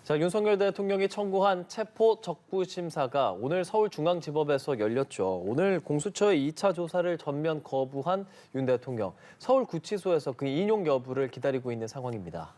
자, 윤석열 대통령이 청구한 체포 적부 심사가 오늘 서울중앙지법에서 열렸죠. 오늘 공수처의 2차 조사를 전면 거부한 윤 대통령. 서울구치소에서 그 인용 여부를 기다리고 있는 상황입니다.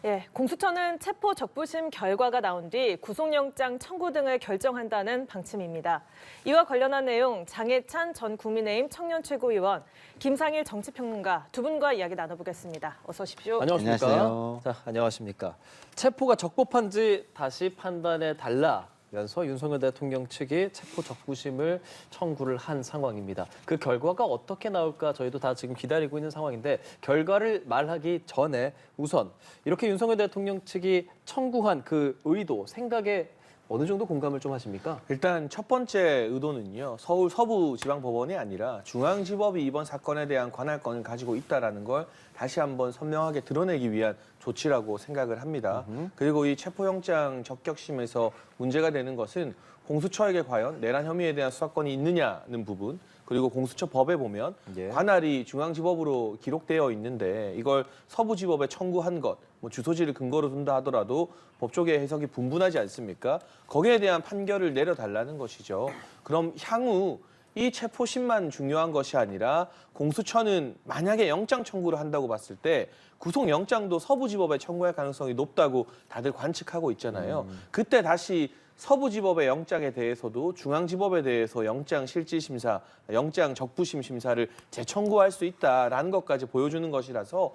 예, 공수처는 체포 적부심 결과가 나온 뒤 구속영장 청구 등을 결정한다는 방침입니다. 이와 관련한 내용 장해찬 전 국민의힘 청년 최고위원, 김상일 정치평론가 두 분과 이야기 나눠보겠습니다. 어서 오십시오. 안녕하십니까? 안녕하세요. 자, 안녕하십니까? 체포가 적법한지 다시 판단해 달라면서 윤석열 대통령 측이 체포 적부심을 청구를 한 상황입니다. 그 결과가 어떻게 나올까 저희도 다 지금 기다리고 있는 상황인데 결과를 말하기 전에 우선 이렇게 윤석열 대통령 측이 청구한 그 의도, 생각에 어느 정도 공감을 좀 하십니까? 일단 첫 번째 의도는요. 서울 서부지방법원이 아니라 중앙지법이 이번 사건에 대한 관할권을 가지고 있다는 걸 다시 한번 선명하게 드러내기 위한 조치라고 생각을 합니다. 그리고 이 체포영장 적격심에서 문제가 되는 것은 공수처에게 과연 내란 혐의에 대한 수사권이 있느냐는 부분, 그리고 공수처 법에 보면 관할이 중앙지법으로 기록되어 있는데 이걸 서부지법에 청구한 것, 뭐 주소지를 근거로 둔다 하더라도 법조계 해석이 분분하지 않습니까? 거기에 대한 판결을 내려달라는 것이죠. 그럼 향후 이 체포심만 중요한 것이 아니라 공수처는 만약에 영장 청구를 한다고 봤을 때 구속영장도 서부지법에 청구할 가능성이 높다고 다들 관측하고 있잖아요. 그때 다시 서부지법의 영장에 대해서도 중앙지법에 대해서 영장 실질심사, 영장 적부심 심사를 재청구할 수 있다라는 것까지 보여주는 것이라서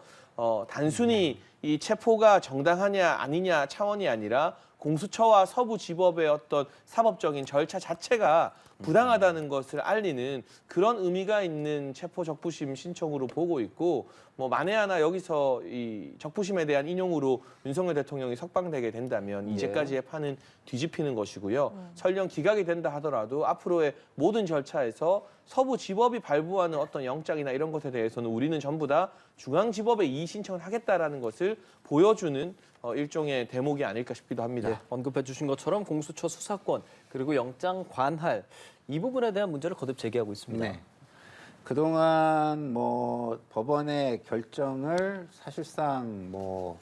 단순히 이 체포가 정당하냐 아니냐 차원이 아니라 공수처와 서부지법의 어떤 사법적인 절차 자체가 부당하다는 것을 알리는 그런 의미가 있는 체포 적부심 신청으로 보고 있고, 뭐 만에 하나 여기서 이 적부심에 대한 인용으로 윤석열 대통령이 석방되게 된다면 이제까지의 판은 뒤집히는 것이고요. 설령 기각이 된다 하더라도 앞으로의 모든 절차에서 서부지법이 발부하는 어떤 영장이나 이런 것에 대해서는 우리는 전부 다 중앙지법에 이의 신청을 하겠다라는 것을 보여주는 일종의 대목이 아닐까 싶기도 합니다. 네, 언급해 주신 것처럼 공수처 수사권 그리고 영장 관할 이 부분에 대한 문제를 거듭 제기하고 있습니다. 네. 그동안 뭐 법원의 결정을 사실상 뭐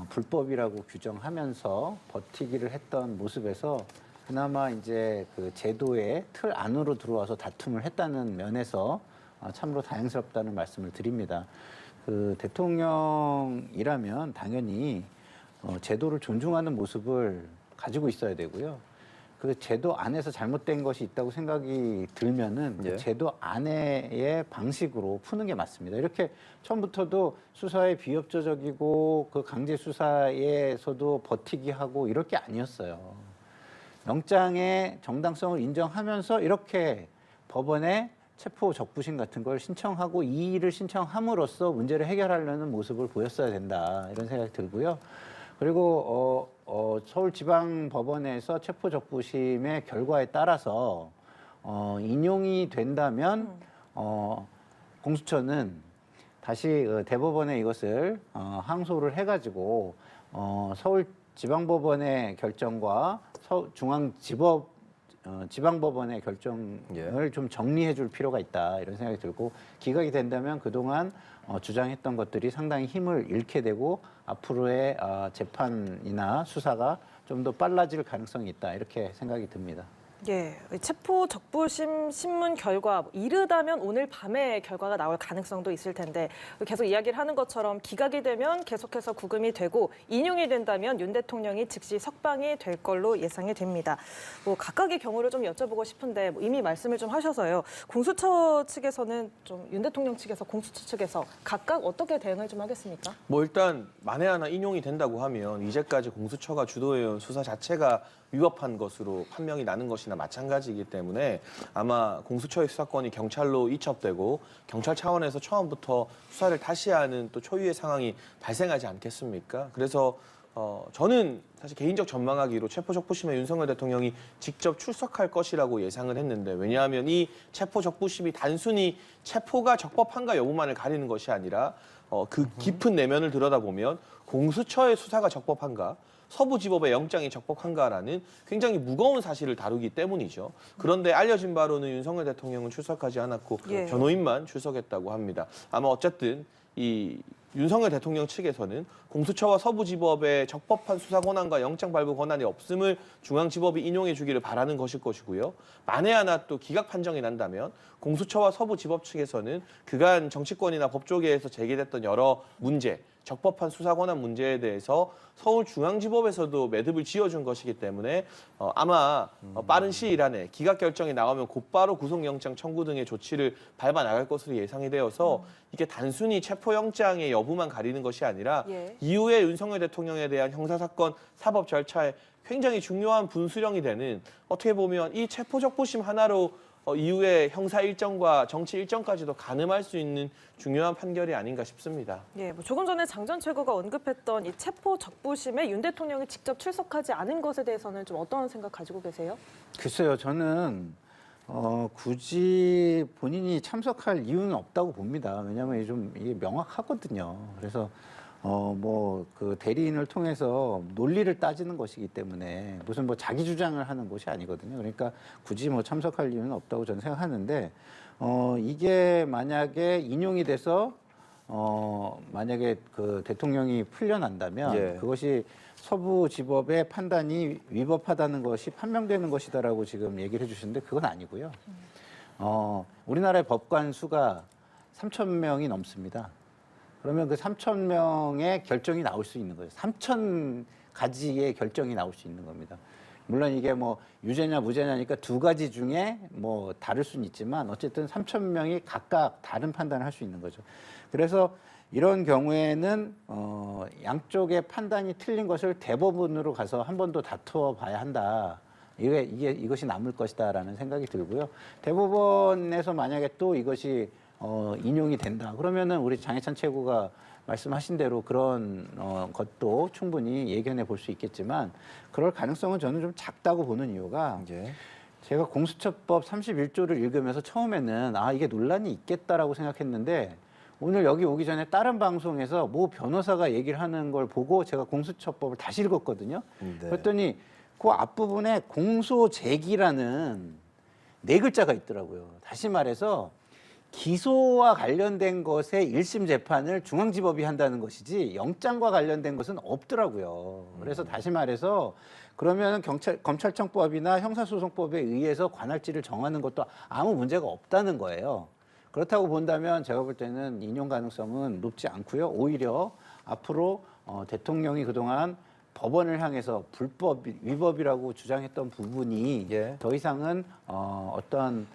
불법이라고 규정하면서 버티기를 했던 모습에서 그나마 이제 그 제도의 틀 안으로 들어와서 다툼을 했다는 면에서 참으로 다행스럽다는 말씀을 드립니다. 그 대통령이라면 당연히 제도를 존중하는 모습을 가지고 있어야 되고요. 그 제도 안에서 잘못된 것이 있다고 생각이 들면은 그 제도 안에의 방식으로 푸는 게 맞습니다. 이렇게 처음부터도 수사에 비협조적이고 그 강제 수사에서도 버티기 하고 이럴 게 아니었어요. 영장의 정당성을 인정하면서 이렇게 법원에 체포 적부심 같은 걸 신청하고 이의를 신청함으로써 문제를 해결하려는 모습을 보였어야 된다 이런 생각이 들고요. 그리고 서울지방법원에서 체포 적부심의 결과에 따라서 인용이 된다면 공수처는 다시 대법원에 이것을 항소를 해가지고 서울지방법원의 결정과 지방법원의 결정을 좀 정리해 줄 필요가 있다 이런 생각이 들고, 기각이 된다면 그동안 주장했던 것들이 상당히 힘을 잃게 되고 앞으로의 재판이나 수사가 좀 더 빨라질 가능성이 있다 이렇게 생각이 듭니다. 예, 체포 적부심 신문 결과 이르다면 오늘 밤에 결과가 나올 가능성도 있을 텐데 계속 이야기를 하는 것처럼 기각이 되면 계속해서 구금이 되고 인용이 된다면 윤 대통령이 즉시 석방이 될 걸로 예상이 됩니다. 뭐 각각의 경우를 좀 여쭤보고 싶은데 이미 말씀을 좀 하셔서요. 공수처 측에서는 좀 윤 대통령 측에서 공수처 측에서 각각 어떻게 대응을 좀 하겠습니까? 뭐 일단 만에 하나 인용이 된다고 하면 이제까지 공수처가 주도해온 수사 자체가 위법한 것으로 판명이 나는 것이나 마찬가지이기 때문에 아마 공수처의 수사권이 경찰로 이첩되고 경찰 차원에서 처음부터 수사를 다시 하는 또 초유의 상황이 발생하지 않겠습니까? 그래서 저는 사실 개인적 전망하기로 체포적부심에 윤석열 대통령이 직접 출석할 것이라고 예상을 했는데, 왜냐하면 이 체포적부심이 단순히 체포가 적법한가 여부만을 가리는 것이 아니라 그 깊은 내면을 들여다보면 공수처의 수사가 적법한가, 서부지법의 영장이 적법한가라는 굉장히 무거운 사실을 다루기 때문이죠. 그런데 알려진 바로는 윤석열 대통령은 출석하지 않았고 변호인만 출석했다고 합니다. 아마 어쨌든 이 윤석열 대통령 측에서는 공수처와 서부지법의 적법한 수사 권한과 영장 발부 권한이 없음을 중앙지법이 인용해 주기를 바라는 것일 것이고요. 만에 하나 또 기각 판정이 난다면 공수처와 서부지법 측에서는 그간 정치권이나 법조계에서 제기됐던 여러 문제, 적법한 수사 권한 문제에 대해서 서울중앙지법에서도 매듭을 지어준 것이기 때문에 아마 빠른 시일 안에 기각 결정이 나오면 곧바로 구속영장 청구 등의 조치를 밟아 나갈 것으로 예상이 되어서 이게 단순히 체포영장의 여부만 가리는 것이 아니라 예. 이후에 윤석열 대통령에 대한 형사사건 사법 절차에 굉장히 중요한 분수령이 되는 어떻게 보면 이 체포적부심 하나로 이후에 형사 일정과 정치 일정까지도 가늠할 수 있는 중요한 판결이 아닌가 싶습니다. 예, 뭐 조금 전에 장 전 최고가 언급했던 이 체포 적부심에 윤 대통령이 직접 출석하지 않은 것에 대해서는 좀 어떤 생각 가지고 계세요? 글쎄요, 저는 굳이 본인이 참석할 이유는 없다고 봅니다. 왜냐하면 좀 이게 명확하거든요. 그래서 뭐 그 대리인을 통해서 논리를 따지는 것이기 때문에 무슨 뭐 자기 주장을 하는 것이 아니거든요. 그러니까 굳이 뭐 참석할 이유는 없다고 저는 생각하는데 이게 만약에 인용이 돼서 만약에 그 대통령이 풀려난다면 예. 그것이 서부지법의 판단이 위법하다는 것이 판명되는 것이다라고 지금 얘기를 해주시는데 그건 아니고요. 우리나라의 법관 수가 3,000명이 넘습니다. 그러면 그 3,000명의 결정이 나올 수 있는 거예요. 3,000가지의 결정이 나올 수 있는 겁니다. 물론 이게 뭐 유죄냐 무죄냐니까 두 가지 중에 뭐 다를 수는 있지만 어쨌든 3,000명이 각각 다른 판단을 할 수 있는 거죠. 그래서 이런 경우에는 양쪽의 판단이 틀린 것을 대법원으로 가서 한 번 더 다투어 봐야 한다. 이것이 남을 것이다라는 생각이 들고요. 대법원에서 만약에 또 이것이 인용이 된다. 그러면은 우리 장해찬 최고가 말씀하신 대로 그런 것도 충분히 예견해 볼 수 있겠지만 그럴 가능성은 저는 좀 작다고 보는 이유가 예. 제가 공수처법 31조를 읽으면서 처음에는 이게 논란이 있겠다라고 생각했는데 오늘 여기 오기 전에 다른 방송에서 모 변호사가 얘기를 하는 걸 보고 제가 공수처법을 다시 읽었거든요. 네. 그랬더니 그 앞부분에 공소제기라는 4글자가 있더라고요. 다시 말해서 기소와 관련된 것의 1심 재판을 중앙지법이 한다는 것이지 영장과 관련된 것은 없더라고요. 그래서 다시 말해서 그러면 검찰청법이나 형사소송법에 의해서 관할지를 정하는 것도 아무 문제가 없다는 거예요. 그렇다고 본다면 제가 볼 때는 인용 가능성은 높지 않고요. 오히려 앞으로 대통령이 그동안 법원을 향해서 위법이라고 주장했던 부분이 예. 더 이상은 어떤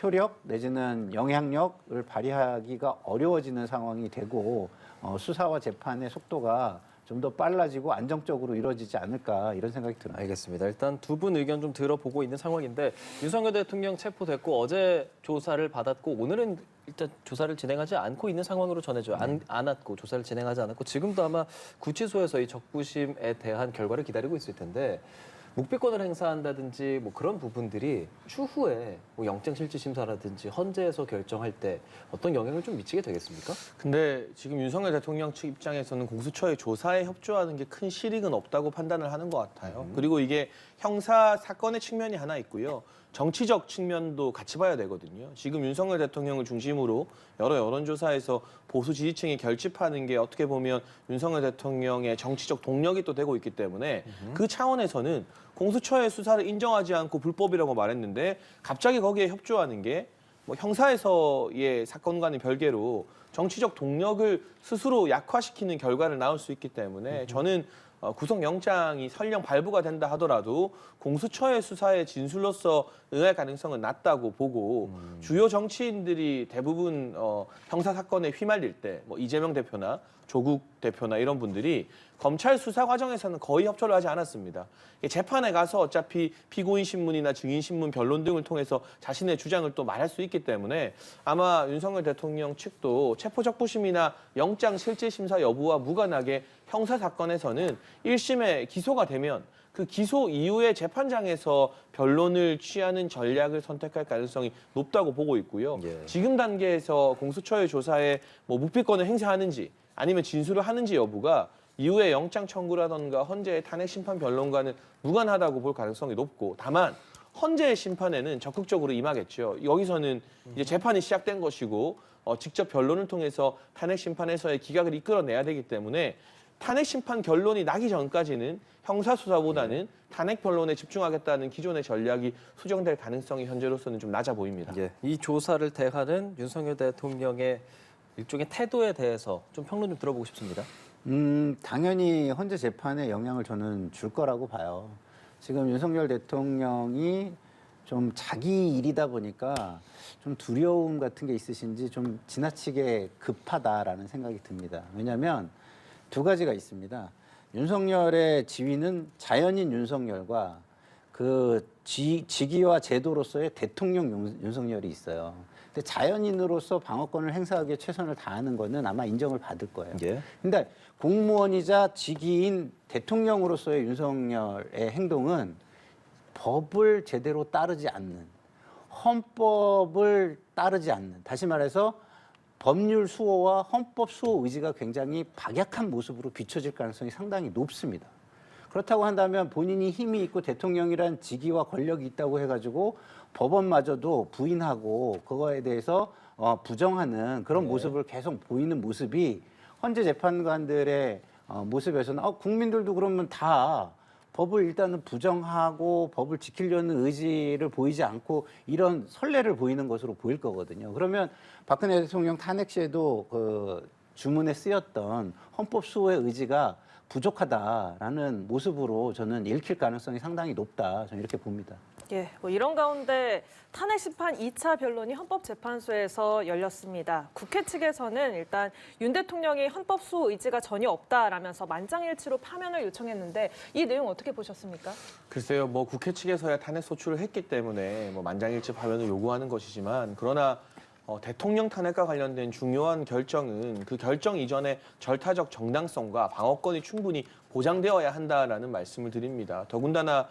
효력 내지는 영향력을 발휘하기가 어려워지는 상황이 되고 수사와 재판의 속도가 좀 더 빨라지고 안정적으로 이루어지지 않을까 이런 생각이 듭니다. 알겠습니다. 일단 두 분 의견 좀 들어보고 있는 상황인데 윤석열 대통령 체포됐고 어제 조사를 받았고 오늘은 일단 조사를 진행하지 않고 있는 상황으로 전해져요. 않았고 조사를 진행하지 않았고 지금도 아마 구치소에서 이 적부심에 대한 결과를 기다리고 있을 텐데 묵비권을 행사한다든지 뭐 그런 부분들이 추후에 뭐 영장실질심사라든지 헌재에서 결정할 때 어떤 영향을 좀 미치게 되겠습니까? 근데 지금 윤석열 대통령 측 입장에서는 공수처의 조사에 협조하는 게 큰 실익은 없다고 판단을 하는 것 같아요. 그리고 이게 형사 사건의 측면이 하나 있고요. 정치적 측면도 같이 봐야 되거든요. 지금 윤석열 대통령을 중심으로 여러 여론조사에서 보수 지지층이 결집하는 게 어떻게 보면 윤석열 대통령의 정치적 동력이 또 되고 있기 때문에 그 차원에서는 공수처의 수사를 인정하지 않고 불법이라고 말했는데 갑자기 거기에 협조하는 게 뭐 형사에서의 사건과는 별개로 정치적 동력을 스스로 약화시키는 결과를 낳을 수 있기 때문에 저는 구속영장이 설령 발부가 된다 하더라도 공수처의 수사의 진술로서 응할 가능성은 낮다고 보고 주요 정치인들이 대부분 형사 사건에 휘말릴 때 뭐 이재명 대표나 조국 대표나 이런 분들이 검찰 수사 과정에서는 거의 협조를 하지 않았습니다. 재판에 가서 어차피 피고인 신문이나 증인 신문 변론 등을 통해서 자신의 주장을 또 말할 수 있기 때문에 아마 윤석열 대통령 측도 체포적부심이나 영장 실질심사 여부와 무관하게 형사 사건에서는 1심에 기소가 되면 그 기소 이후에 재판장에서 변론을 취하는 전략을 선택할 가능성이 높다고 보고 있고요. 예. 지금 단계에서 공수처의 조사에 뭐 묵비권을 행사하는지 아니면 진술을 하는지 여부가 이후에 영장 청구라던가 헌재의 탄핵 심판 변론과는 무관하다고 볼 가능성이 높고 다만 헌재의 심판에는 적극적으로 임하겠죠. 여기서는 이제 재판이 시작된 것이고 직접 변론을 통해서 탄핵 심판에서의 기각을 이끌어내야 되기 때문에 탄핵 심판 결론이 나기 전까지는 형사수사보다는 탄핵 변론에 집중하겠다는 기존의 전략이 수정될 가능성이 현재로서는 좀 낮아 보입니다. 예, 이 조사를 대하는 윤석열 대통령의 일종의 태도에 대해서 좀 평론 좀 들어보고 싶습니다. 당연히 헌재 재판에 영향을 저는 줄 거라고 봐요. 지금 윤석열 대통령이 좀 자기 일이다 보니까 좀 두려움 같은 게 있으신지 좀 지나치게 급하다라는 생각이 듭니다. 왜냐하면 두 가지가 있습니다. 윤석열의 지위는 자연인 윤석열과 그 직위와 제도로서의 대통령 윤석열이 있어요. 근데 자연인으로서 방어권을 행사하기에 최선을 다하는 거는 아마 인정을 받을 거예요. 예. 근데 공무원이자 직위인 대통령으로서의 윤석열의 행동은 법을 제대로 따르지 않는, 헌법을 따르지 않는, 다시 말해서 법률 수호와 헌법 수호 의지가 굉장히 박약한 모습으로 비춰질 가능성이 상당히 높습니다. 그렇다고 한다면 본인이 힘이 있고 대통령이란 직위와 권력이 있다고 해가지고 법원마저도 부인하고 그거에 대해서 부정하는 그런 모습을 계속 보이는 모습이 헌재 재판관들의 모습에서는 국민들도 그러면 다 법을 일단은 부정하고 법을 지키려는 의지를 보이지 않고 이런 선례를 보이는 것으로 보일 거거든요. 그러면 박근혜 대통령 탄핵 시에도 그 주문에 쓰였던 헌법 수호의 의지가 부족하다라는 모습으로 저는 읽힐 가능성이 상당히 높다. 저는 이렇게 봅니다. 예, 뭐 이런 가운데 탄핵 심판 2차 변론이 헌법재판소에서 열렸습니다. 국회 측에서는 일단 윤 대통령이 헌법 수호 의지가 전혀 없다라면서 만장일치로 파면을 요청했는데 이 내용 어떻게 보셨습니까? 글쎄요, 뭐 국회 측에서야 탄핵 소추를 했기 때문에 뭐 만장일치 파면을 요구하는 것이지만 그러나 대통령 탄핵과 관련된 중요한 결정은 그 결정 이전에 절타적 정당성과 방어권이 충분히 보장되어야 한다라는 말씀을 드립니다. 더군다나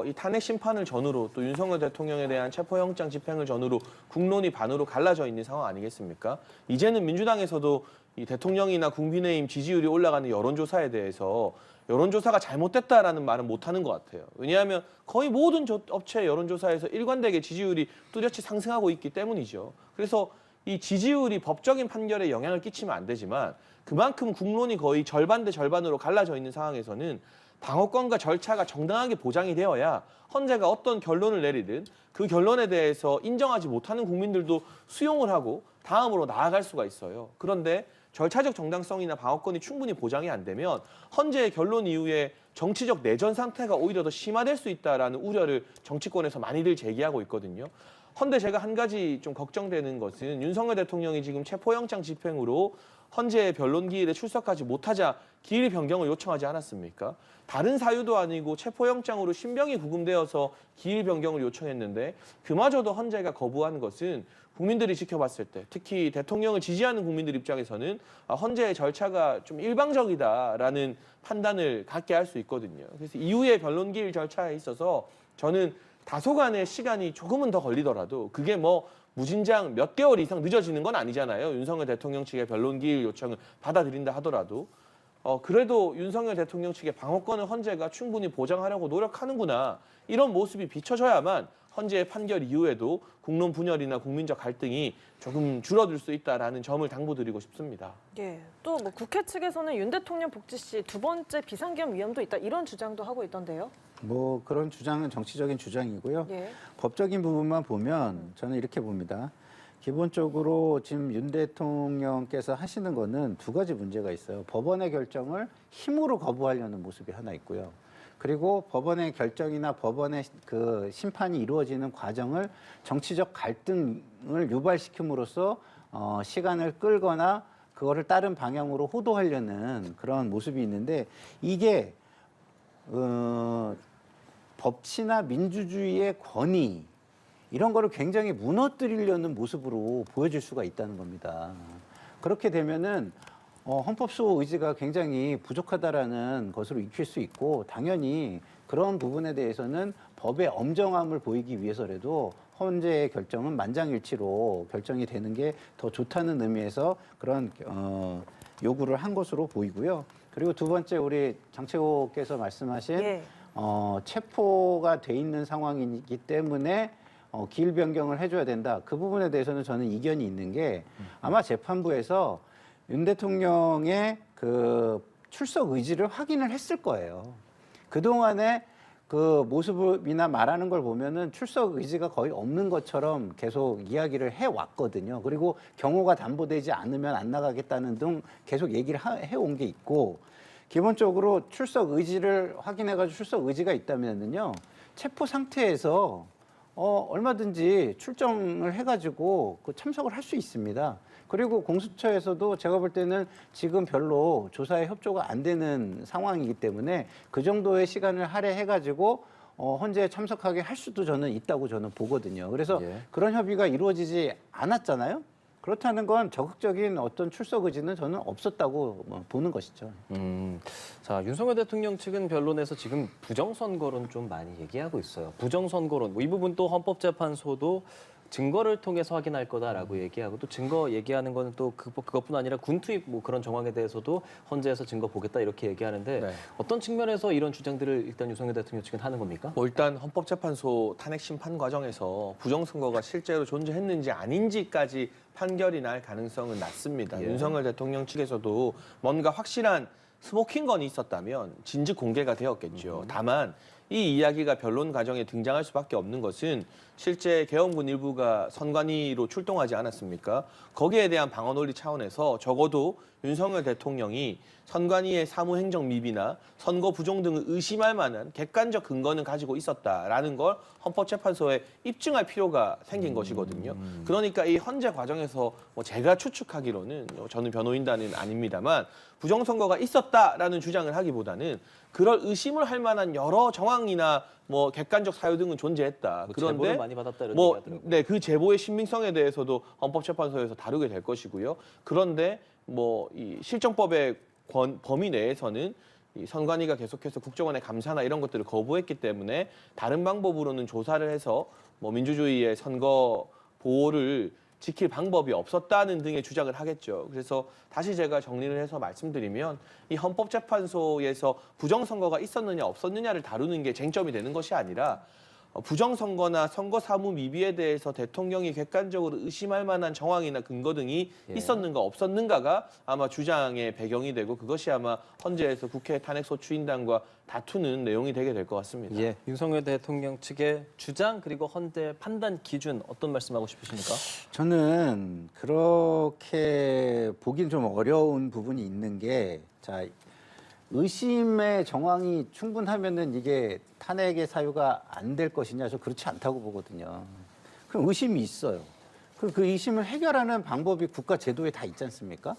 이 탄핵 심판을 전후로 또 윤석열 대통령에 대한 체포영장 집행을 전후로 국론이 반으로 갈라져 있는 상황 아니겠습니까? 이제는 민주당에서도 이 대통령이나 국민의힘 지지율이 올라가는 여론조사에 대해서 여론조사가 잘못됐다라는 말은 못하는 것 같아요. 왜냐하면 거의 모든 업체 여론조사에서 일관되게 지지율이 뚜렷이 상승하고 있기 때문이죠. 그래서 이 지지율이 법적인 판결에 영향을 끼치면 안 되지만 그만큼 국론이 거의 절반 대 절반으로 갈라져 있는 상황에서는 방어권과 절차가 정당하게 보장이 되어야 헌재가 어떤 결론을 내리든 그 결론에 대해서 인정하지 못하는 국민들도 수용을 하고 다음으로 나아갈 수가 있어요. 그런데 절차적 정당성이나 방어권이 충분히 보장이 안 되면 헌재의 결론 이후에 정치적 내전 상태가 오히려 더 심화될 수 있다라는 우려를 정치권에서 많이들 제기하고 있거든요. 헌데 제가 한 가지 좀 걱정되는 것은 윤석열 대통령이 지금 체포영장 집행으로 헌재 변론 기일에 출석하지 못하자 기일 변경을 요청하지 않았습니까? 다른 사유도 아니고 체포영장으로 신병이 구금되어서 기일 변경을 요청했는데 그마저도 헌재가 거부한 것은 국민들이 지켜봤을 때 특히 대통령을 지지하는 국민들 입장에서는 헌재의 절차가 좀 일방적이다라는 판단을 갖게 할 수 있거든요. 그래서 이후의 변론 기일 절차에 있어서 저는 다소간의 시간이 조금은 더 걸리더라도 그게 뭐 무진장 몇 개월 이상 늦어지는 건 아니잖아요. 윤석열 대통령 측의 변론 기일 요청을 받아들인다 하더라도 그래도 윤석열 대통령 측의 방어권을 헌재가 충분히 보장하려고 노력하는구나. 이런 모습이 비춰져야만 헌재의 판결 이후에도 국론 분열이나 국민적 갈등이 조금 줄어들 수 있다라는 점을 당부드리고 싶습니다. 예, 또 뭐 국회 측에서는 윤 대통령 복지 시 두 번째 비상계엄 위험도 있다 이런 주장도 하고 있던데요. 뭐 그런 주장은 정치적인 주장이고요. 예. 법적인 부분만 보면 저는 이렇게 봅니다. 기본적으로 지금 윤 대통령께서 하시는 거는 두 가지 문제가 있어요. 법원의 결정을 힘으로 거부하려는 모습이 하나 있고요. 그리고 법원의 결정이나 법원의 그 심판이 이루어지는 과정을 정치적 갈등을 유발시킴으로써 시간을 끌거나 그거를 다른 방향으로 호도하려는 그런 모습이 있는데 이게 법치나 민주주의의 권위 이런 거를 굉장히 무너뜨리려는 모습으로 보여질 수가 있다는 겁니다. 그렇게 되면은 헌법 수호 의지가 굉장히 부족하다라는 것으로 익힐 수 있고 당연히 그런 부분에 대해서는 법의 엄정함을 보이기 위해서라도 헌재의 결정은 만장일치로 결정이 되는 게 더 좋다는 의미에서 그런 요구를 한 것으로 보이고요. 그리고 두 번째 우리 장채호께서 말씀하신 예. 체포가 돼 있는 상황이기 때문에 기일 변경을 해줘야 된다. 그 부분에 대해서는 저는 이견이 있는 게 아마 재판부에서 윤 대통령의 그 출석 의지를 확인을 했을 거예요. 그동안에 그 모습이나 말하는 걸 보면은 출석 의지가 거의 없는 것처럼 계속 이야기를 해왔거든요. 그리고 경호가 담보되지 않으면 안 나가겠다는 등 계속 얘기를 해온 게 있고, 기본적으로 출석 의지를 확인해가지고 출석 의지가 있다면은요, 체포 상태에서 얼마든지 출정을 해가지고 그 참석을 할 수 있습니다. 그리고 공수처에서도 제가 볼 때는 지금 별로 조사에 협조가 안 되는 상황이기 때문에 그 정도의 시간을 할애해가지고 헌재에 참석하게 할 수도 저는 있다고 저는 보거든요. 그래서 예. 그런 협의가 이루어지지 않았잖아요. 그렇다는 건 적극적인 어떤 출석 의지는 저는 없었다고 보는 것이죠. 자, 윤석열 대통령 측은 변론에서 지금 부정선거론 좀 많이 얘기하고 있어요. 부정선거론, 이 부분도 헌법재판소도 증거를 통해서 확인할 거다라고 얘기하고, 또 증거 얘기하는 거는 또 그것뿐 아니라 군 투입 뭐 그런 정황에 대해서도 헌재에서 증거 보겠다 이렇게 얘기하는데 네. 어떤 측면에서 이런 주장들을 일단 윤석열 대통령 측은 하는 겁니까? 뭐 일단 헌법재판소 탄핵 심판 과정에서 부정선거가 실제로 존재했는지 아닌지까지 판결이 날 가능성은 낮습니다. 예. 윤석열 대통령 측에서도 뭔가 확실한 스모킹건이 있었다면 진즉 공개가 되었겠죠. 다만 이 이야기가 변론 과정에 등장할 수밖에 없는 것은 실제 계엄군 일부가 선관위로 출동하지 않았습니까? 거기에 대한 방어 논리 차원에서 적어도 윤석열 대통령이 선관위의 사무행정 미비나 선거 부정 등을 의심할 만한 객관적 근거는 가지고 있었다라는 걸 헌법재판소에 입증할 필요가 생긴 것이거든요. 그러니까 이 헌재 과정에서 뭐 제가 추측하기로는, 저는 변호인단은 아닙니다만, 부정선거가 있었다라는 주장을 하기보다는 그럴 의심을 할 만한 여러 정황이나 뭐 객관적 사유 등은 존재했다. 뭐 그런데 제보를 많이 받았다 이런 뭐 얘기하더라고요. 네, 그 제보의 신빙성에 대해서도 헌법재판소에서 다루게 될 것이고요. 그런데 뭐 이 실정법의 범위 내에서는 이 선관위가 계속해서 국정원의 감사나 이런 것들을 거부했기 때문에 다른 방법으로는 조사를 해서 뭐 민주주의의 선거 보호를 지킬 방법이 없었다는 등의 주장을 하겠죠. 그래서 다시 제가 정리를 해서 말씀드리면, 이 헌법재판소에서 부정선거가 있었느냐 없었느냐를 다루는 게 쟁점이 되는 것이 아니라 부정선거나 선거 사무 미비에 대해서 대통령이 객관적으로 의심할 만한 정황이나 근거 등이 예. 있었는가 없었는가가 아마 주장의 배경이 되고, 그것이 아마 헌재에서 국회 탄핵소추인단과 다투는 내용이 되게 될 것 같습니다. 예, 윤석열 대통령 측의 주장 그리고 헌재 판단 기준 어떤 말씀하고 싶으십니까? 저는 그렇게 보긴 좀 어려운 부분이 있는 게, 자, 의심의 정황이 충분하면은 이게 탄핵의 사유가 안 될 것이냐, 저 그렇지 않다고 보거든요. 그럼 의심이 있어요. 그럼 그 의심을 해결하는 방법이 국가 제도에 다 있지 않습니까?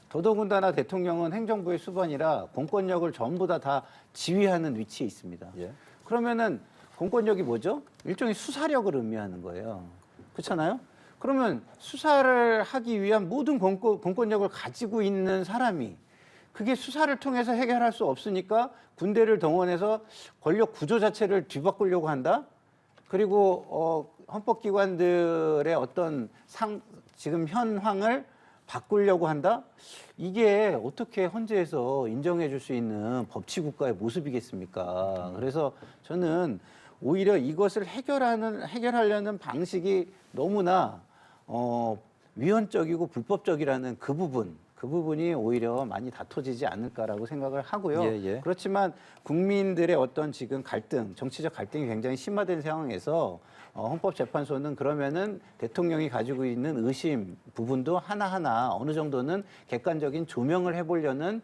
더더군다나 대통령은 행정부의 수반이라 공권력을 전부 다 지휘하는 위치에 있습니다. 예. 그러면은 공권력이 뭐죠? 일종의 수사력을 의미하는 거예요. 그렇잖아요? 그러면 수사를 하기 위한 모든 공권력을 가지고 있는 사람이, 그게 수사를 통해서 해결할 수 없으니까 군대를 동원해서 권력 구조 자체를 뒤바꾸려고 한다? 그리고 헌법기관들의 어떤 지금 현황을 바꾸려고 한다? 이게 어떻게 헌재에서 인정해 줄 수 있는 법치국가의 모습이겠습니까? 그래서 저는 오히려 이것을 해결하려는 방식이 너무나 위헌적이고 불법적이라는 그 부분이 오히려 많이 다퉈지지 않을까라고 생각을 하고요. 예, 예. 그렇지만 국민들의 어떤 지금 정치적 갈등이 굉장히 심화된 상황에서 헌법재판소는 그러면은 대통령이 가지고 있는 의심 부분도 하나하나 어느 정도는 객관적인 조명을 해보려는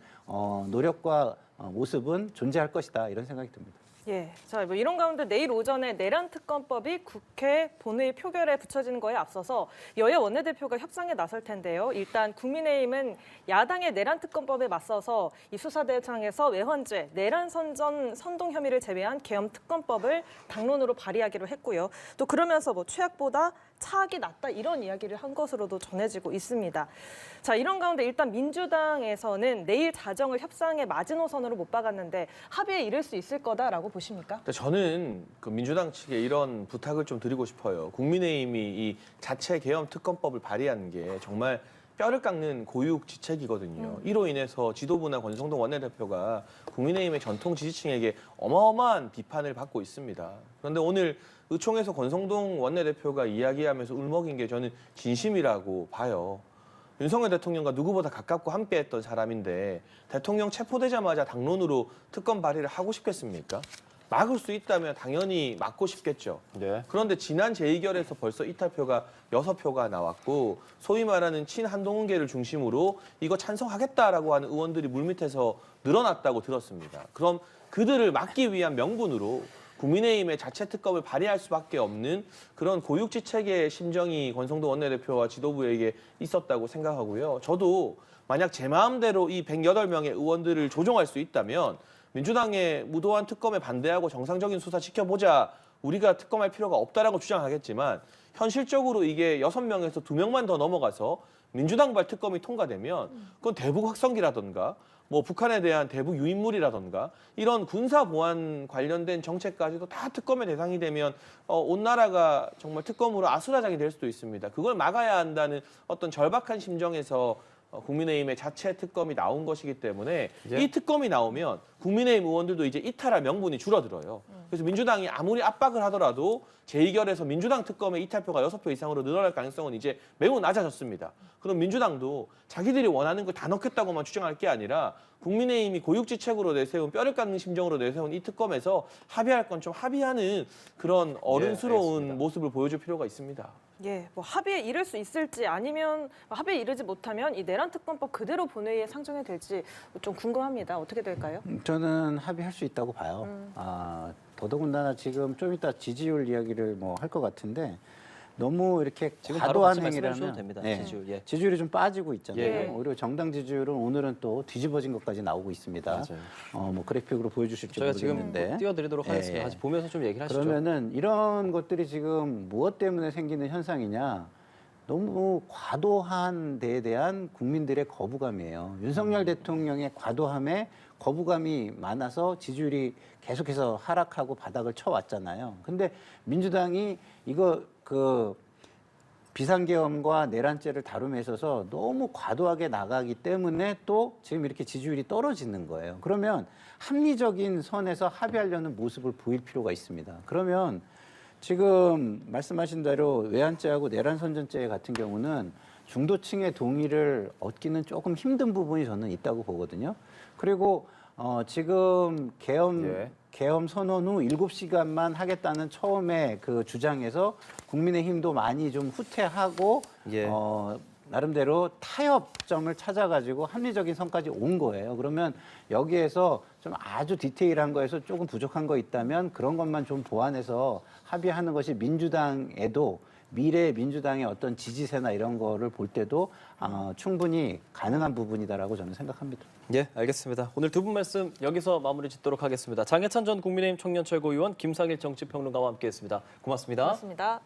노력과 모습은 존재할 것이다, 이런 생각이 듭니다. 예, 자, 뭐 이런 가운데 내일 오전에 내란 특검법이 국회 본회의 표결에 붙여지는 거에 앞서서 여야 원내대표가 협상에 나설 텐데요. 일단 국민의힘은 야당의 내란 특검법에 맞서서 이 수사대상에서 외환죄, 내란 선동 혐의를 제외한 계엄 특검법을 당론으로 발의하기로 했고요. 또 그러면서 뭐 최악보다 차악이 낫다, 이런 이야기를 한 것으로도 전해지고 있습니다. 자, 이런 가운데 일단 민주당에서는 내일 자정을 협상의 마지노선으로 못 박았는데 합의에 이를 수 있을 거다라고 보십니까? 저는 그 민주당 측에 이런 부탁을 좀 드리고 싶어요. 국민의힘이 이 자체 계엄 특검법을 발의한 게 정말 뼈를 깎는 고육지책이거든요. 이로 인해서 지도부나 권성동 원내대표가 국민의힘의 전통 지지층에게 어마어마한 비판을 받고 있습니다. 그런데 오늘 의총에서 권성동 원내대표가 이야기하면서 울먹인 게 저는 진심이라고 봐요. 윤석열 대통령과 누구보다 가깝고 함께했던 사람인데 대통령 체포되자마자 당론으로 특검 발의를 하고 싶겠습니까? 막을 수 있다면 당연히 막고 싶겠죠. 네. 그런데 지난 재의결에서 벌써 이탈표가 6표가 나왔고 소위 말하는 친한동훈계를 중심으로 이거 찬성하겠다라고 하는 의원들이 물밑에서 늘어났다고 들었습니다. 그럼 그들을 막기 위한 명분으로 국민의힘의 자체 특검을 발의할 수밖에 없는 그런 고육지책의 심정이 권성동 원내대표와 지도부에게 있었다고 생각하고요. 저도 만약 제 마음대로 이 108명의 의원들을 조종할 수 있다면 민주당의 무도한 특검에 반대하고 정상적인 수사 지켜보자. 우리가 특검할 필요가 없다라고 주장하겠지만 현실적으로 이게 6명에서 2명만 더 넘어가서 민주당발 특검이 통과되면 그건 대북 확성기라든가 뭐 북한에 대한 대북 유인물이라든가 이런 군사 보안 관련된 정책까지도 다 특검의 대상이 되면 온 나라가 정말 특검으로 아수라장이 될 수도 있습니다. 그걸 막아야 한다는 어떤 절박한 심정에서 국민의힘의 자체 특검이 나온 것이기 때문에 예. 이 특검이 나오면 국민의힘 의원들도 이제 이탈할 명분이 줄어들어요. 그래서 민주당이 아무리 압박을 하더라도 재의결에서 민주당 특검의 이탈표가 6표 이상으로 늘어날 가능성은 이제 매우 낮아졌습니다. 그럼 민주당도 자기들이 원하는 걸 다 넣겠다고만 주장할 게 아니라 국민의힘이 고육지책으로 내세운 뼈를 깎는 심정으로 내세운 이 특검에서 합의할 건 좀 합의하는 그런 어른스러운 알겠습니다. 모습을 보여줄 필요가 있습니다. 예, 뭐 합의에 이를 수 있을지 아니면 합의에 이르지 못하면 이 내란 특검법 그대로 본회의에 상정이 될지 좀 궁금합니다. 어떻게 될까요? 저는 합의할 수 있다고 봐요. 더더군다나 지금 좀 이따 지지율 이야기를 뭐 할 것 같은데 너무 이렇게 지금 바로 과도한 같이 말씀해 행위라면 주셔도 됩니다. 네, 지지율. 예. 지지율이 좀 빠지고 있잖아요. 예. 오히려 정당 지지율은 오늘은 또 뒤집어진 것까지 나오고 있습니다. 맞아요. 뭐 그래픽으로 보여주실지 저희가 지금 모르겠는데 띄워드리도록 예. 하겠습니다. 같이 보면서 좀 얘기를 하시죠. 그러면은 이런 것들이 지금 무엇 때문에 생기는 현상이냐? 너무 과도한 데에 대한 국민들의 거부감이에요. 윤석열 대통령의 과도함에 거부감이 많아서 지지율이 계속해서 하락하고 바닥을 쳐왔잖아요. 근데 민주당이 이거 비상계엄과 내란죄를 다룸에 있어서 너무 과도하게 나가기 때문에 또 지금 이렇게 지지율이 떨어지는 거예요. 그러면 합리적인 선에서 합의하려는 모습을 보일 필요가 있습니다. 그러면 지금 말씀하신 대로 외환죄하고 내란선전죄 같은 경우는 중도층의 동의를 얻기는 조금 힘든 부분이 저는 있다고 보거든요. 그리고 지금 계엄 선언 후 7시간만 하겠다는 처음에 그 주장에서 국민의힘도 많이 좀 후퇴하고 예. 나름대로 타협점을 찾아가지고 합리적인 선까지 온 거예요. 그러면 여기에서 좀 아주 디테일한 거에서 조금 부족한 거 있다면 그런 것만 좀 보완해서 합의하는 것이 민주당에도 미래 민주당의 어떤 지지세나 이런 거를 볼 때도 충분히 가능한 부분이다라고 저는 생각합니다. 예, 알겠습니다. 오늘 두 분 말씀 여기서 마무리 짓도록 하겠습니다. 장해찬 전 국민의힘 청년최고위원, 김상일 정치평론가와 함께했습니다. 고맙습니다. 고맙습니다.